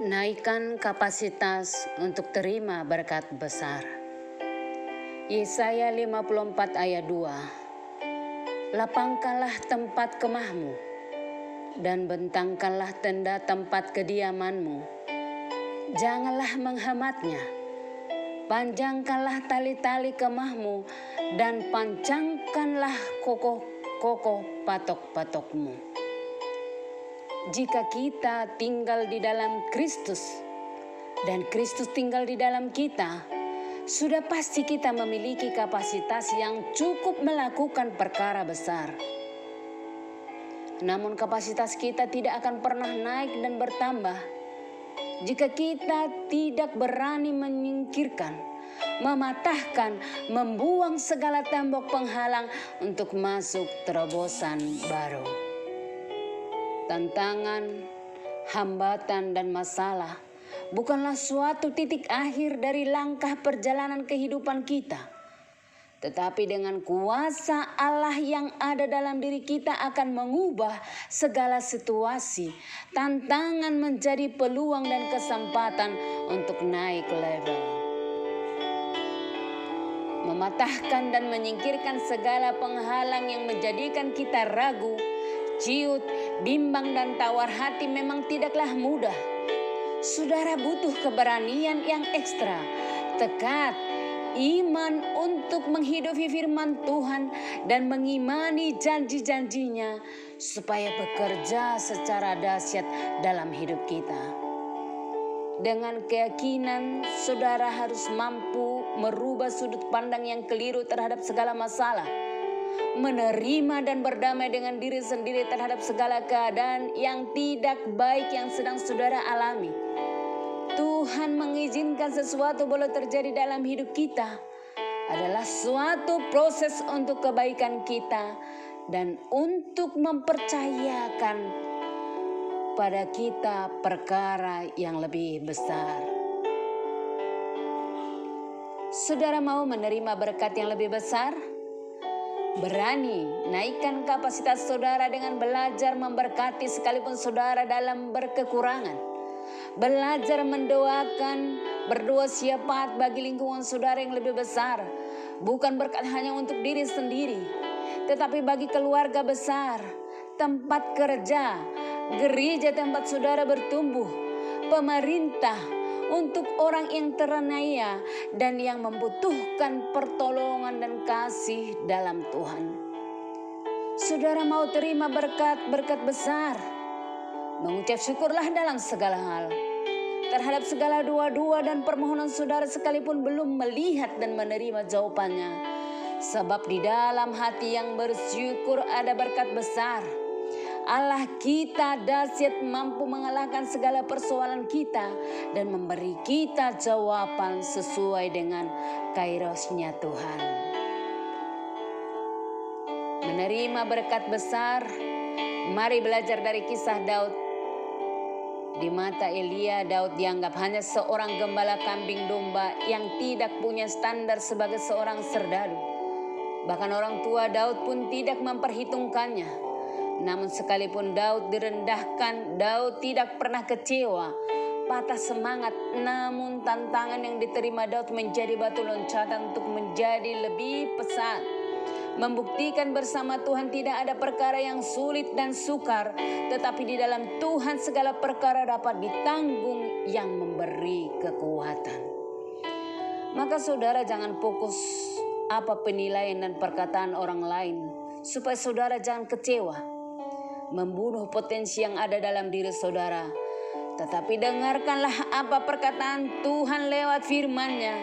Naikkan kapasitas untuk terima berkat besar. Yesaya 54 ayat 2. Lapangkanlah tempat kemahmu dan bentangkanlah tenda tempat kediamanmu. Janganlah menghematnya. Panjangkanlah tali-tali kemahmu dan pancangkanlah kokoh-kokoh patok-patokmu. Jika kita tinggal di dalam Kristus dan Kristus tinggal di dalam kita, sudah pasti kita memiliki kapasitas yang cukup melakukan perkara besar. Namun kapasitas kita tidak akan pernah naik dan bertambah jika kita tidak berani menyingkirkan, mematahkan, membuang segala tembok penghalang untuk masuk terobosan baru. Tantangan, hambatan, dan masalah bukanlah suatu titik akhir dari langkah perjalanan kehidupan kita. Tetapi dengan kuasa Allah yang ada dalam diri kita akan mengubah segala situasi, tantangan menjadi peluang dan kesempatan untuk naik level. Mematahkan dan menyingkirkan segala penghalang yang menjadikan kita ragu, ciut, bimbang dan tawar hati memang tidaklah mudah. Saudara butuh keberanian yang ekstra, tekad, iman untuk menghidupi firman Tuhan dan mengimani janji-janjinya supaya bekerja secara dahsyat dalam hidup kita. Dengan keyakinan, saudara harus mampu merubah sudut pandang yang keliru terhadap segala masalah, menerima dan berdamai dengan diri sendiri terhadap segala keadaan yang tidak baik yang sedang saudara alami. Tuhan mengizinkan sesuatu boleh terjadi dalam hidup kita adalah suatu proses untuk kebaikan kita dan untuk mempercayakan pada kita perkara yang lebih besar. Saudara mau menerima berkat yang lebih besar? Berani naikkan kapasitas saudara dengan belajar memberkati sekalipun saudara dalam berkekurangan. Belajar mendoakan, berdoa syafaat bagi lingkungan saudara yang lebih besar. Bukan berkat hanya untuk diri sendiri, tetapi bagi keluarga besar, tempat kerja, gereja tempat saudara bertumbuh, pemerintah, untuk orang yang teraniaya dan yang membutuhkan pertolongan dan kasih dalam Tuhan. Saudara mau terima berkat besar? Mengucap syukurlah dalam segala hal. Terhadap segala doa-doa dan permohonan saudara sekalipun belum melihat dan menerima jawabannya. Sebab di dalam hati yang bersyukur ada berkat besar. Allah kita dahsyat mampu mengalahkan segala persoalan kita dan memberi kita jawaban sesuai dengan kairosnya Tuhan. Menerima berkat besar, mari belajar dari kisah Daud. Di mata Elia, Daud dianggap hanya seorang gembala kambing domba yang tidak punya standar sebagai seorang serdadu. Bahkan orang tua Daud pun tidak memperhitungkannya. Namun sekalipun Daud direndahkan, Daud tidak pernah kecewa, patah semangat. Namun tantangan yang diterima Daud menjadi batu loncatan untuk menjadi lebih pesat. Membuktikan bersama Tuhan tidak ada perkara yang sulit dan sukar, tetapi di dalam Tuhan segala perkara dapat ditanggung yang memberi kekuatan. Maka saudara jangan fokus apa penilaian dan perkataan orang lain, supaya saudara jangan kecewa, membunuh potensi yang ada dalam diri saudara. Tetapi dengarkanlah apa perkataan Tuhan lewat firman-Nya.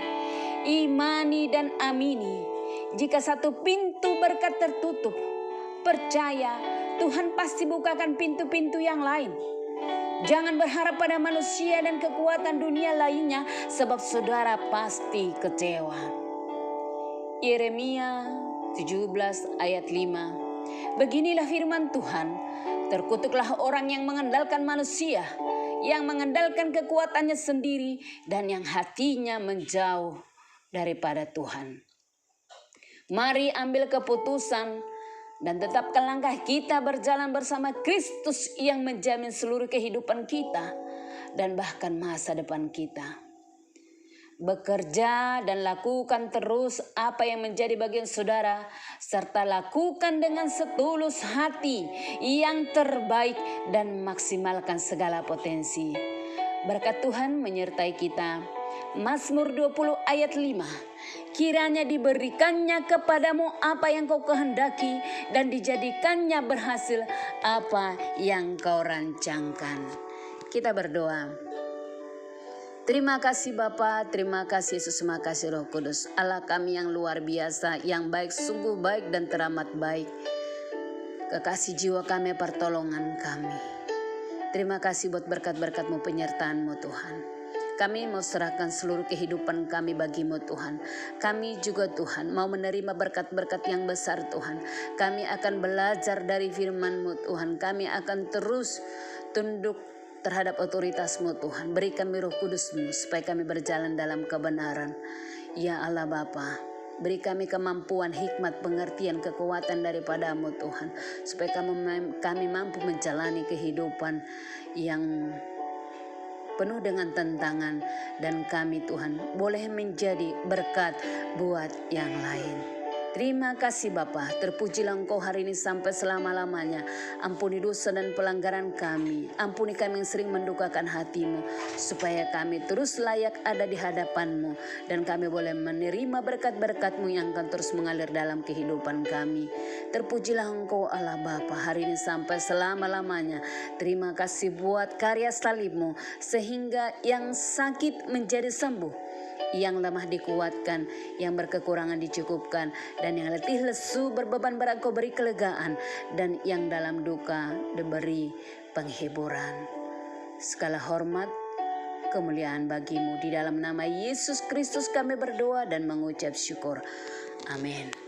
Imani dan amini. Jika satu pintu berkat tertutup, percaya Tuhan pasti bukakan pintu-pintu yang lain. Jangan berharap pada manusia dan kekuatan dunia lainnya, sebab saudara pasti kecewa. Yeremia 17 ayat 5. Beginilah firman Tuhan, terkutuklah orang yang mengandalkan manusia, yang mengandalkan kekuatannya sendiri, dan yang hatinya menjauh daripada Tuhan. Mari ambil keputusan Dan tetapkan langkah kita berjalan bersama Kristus yang menjamin seluruh kehidupan kita dan bahkan masa depan kita. Bekerja dan lakukan terus apa yang menjadi bagian saudara, serta lakukan dengan setulus hati yang terbaik dan maksimalkan segala potensi. Berkat Tuhan menyertai kita. Mazmur 20 ayat 5. Kiranya diberikannya kepadamu apa yang kau kehendaki dan dijadikannya berhasil apa yang kau rancangkan. Kita berdoa. Terima kasih Bapa, terima kasih Yesus, terima kasih Roh Kudus. Allah kami yang luar biasa, yang baik, sungguh baik dan teramat baik. Kekasih jiwa kami, pertolongan kami. Terima kasih buat berkat-berkat-Mu, penyertaan-Mu Tuhan. Kami mau serahkan seluruh kehidupan kami bagi-Mu Tuhan. Kami juga Tuhan mau menerima berkat-berkat yang besar Tuhan. Kami akan belajar dari firman-Mu Tuhan. Kami akan terus tunduk terhadap otoritas-Mu Tuhan. Beri kami Roh Kudus-Mu supaya kami berjalan dalam kebenaran. Ya Allah Bapa, beri kami kemampuan, hikmat, pengertian, kekuatan daripada-Mu Tuhan. Supaya kami mampu menjalani kehidupan yang penuh dengan tantangan. Dan kami Tuhan boleh menjadi berkat buat yang lain. Terima kasih Bapa, terpujilah Engkau hari ini sampai selama-lamanya. Ampuni dosa dan pelanggaran kami. Ampuni kami yang sering mendukakan hati-Mu, supaya kami terus layak ada di hadapan-Mu. Dan kami boleh menerima berkat-berkat-Mu yang akan terus mengalir dalam kehidupan kami. Terpujilah Engkau Allah Bapa hari ini sampai selama-lamanya. Terima kasih buat karya salib-Mu, sehingga yang sakit menjadi sembuh, yang lemah dikuatkan, yang berkekurangan dicukupkan, dan yang letih lesu berbeban berat Kau beri kelegaan, dan yang dalam duka diberi penghiburan. Segala hormat, kemuliaan bagi-Mu. Di dalam nama Yesus Kristus kami berdoa dan mengucap syukur. Amin.